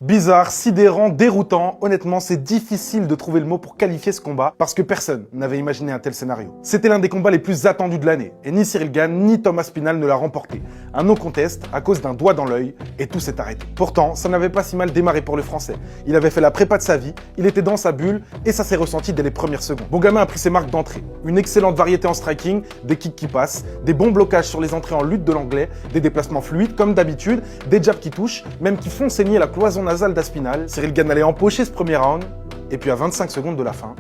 Bizarre, sidérant, déroutant, honnêtement c'est difficile de trouver le mot pour qualifier ce combat parce que personne n'avait imaginé un tel scénario. C'était l'un des combats les plus attendus de l'année et ni Cyril Gane ni Thomas Spinal ne l'a remporté. Un no contest à cause d'un doigt dans l'œil et tout s'est arrêté. Pourtant, ça n'avait pas si mal démarré pour le français. Il avait fait la prépa de sa vie, il était dans sa bulle et ça s'est ressenti dès les premières secondes. Bon gamin a pris ses marques d'entrée. Une excellente variété en striking, des kicks qui passent, des bons blocages sur les entrées en lutte de l'anglais, des déplacements fluides comme d'habitude, des jabs qui touchent, même qui font saigner la cloison nasale d'Aspinal. Cyril Gane allait empocher ce premier round, et puis à 25 secondes de la fin,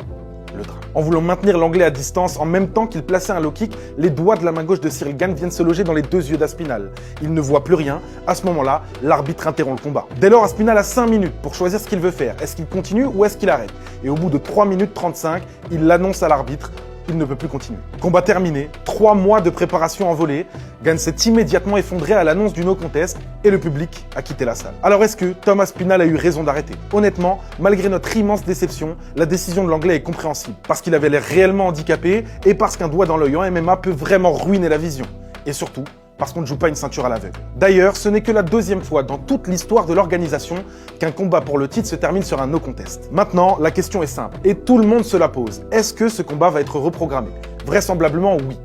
le drame. En voulant maintenir l'anglais à distance, en même temps qu'il plaçait un low kick, les doigts de la main gauche de Cyril Gane viennent se loger dans les deux yeux d'Aspinal. Il ne voit plus rien. À ce moment-là, l'arbitre interrompt le combat. Dès lors, Aspinal a 5 minutes pour choisir ce qu'il veut faire. Est-ce qu'il continue ou est-ce qu'il arrête? Et au bout de 3 minutes 35, il l'annonce à l'arbitre. Il ne peut plus continuer. Combat terminé, 3 mois de préparation envolée. Gane s'est immédiatement effondré à l'annonce du no contest et le public a quitté la salle. Alors est-ce que Thomas Spinal a eu raison d'arrêter? Honnêtement, malgré notre immense déception, la décision de l'anglais est compréhensible. Parce qu'il avait l'air réellement handicapé et parce qu'un doigt dans l'œil en MMA peut vraiment ruiner la vision. Et surtout, parce qu'on ne joue pas une ceinture à l'aveugle. D'ailleurs, ce n'est que la deuxième fois dans toute l'histoire de l'organisation qu'un combat pour le titre se termine sur un no contest. Maintenant, la question est simple, et tout le monde se la pose. Est-ce que ce combat va être reprogrammé? Vraisemblablement, oui.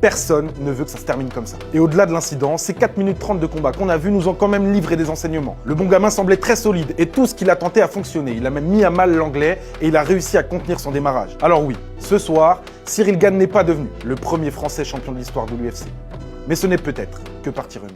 Personne ne veut que ça se termine comme ça. Et au-delà de l'incident, ces 4 minutes 30 de combat qu'on a vu nous ont quand même livré des enseignements. Le bon gamin semblait très solide et tout ce qu'il a tenté a fonctionné. Il a même mis à mal l'anglais et il a réussi à contenir son démarrage. Alors oui, ce soir, Cyril Gane n'est pas devenu le premier français champion de l'histoire de l'UFC. Mais ce n'est peut-être que partie remise.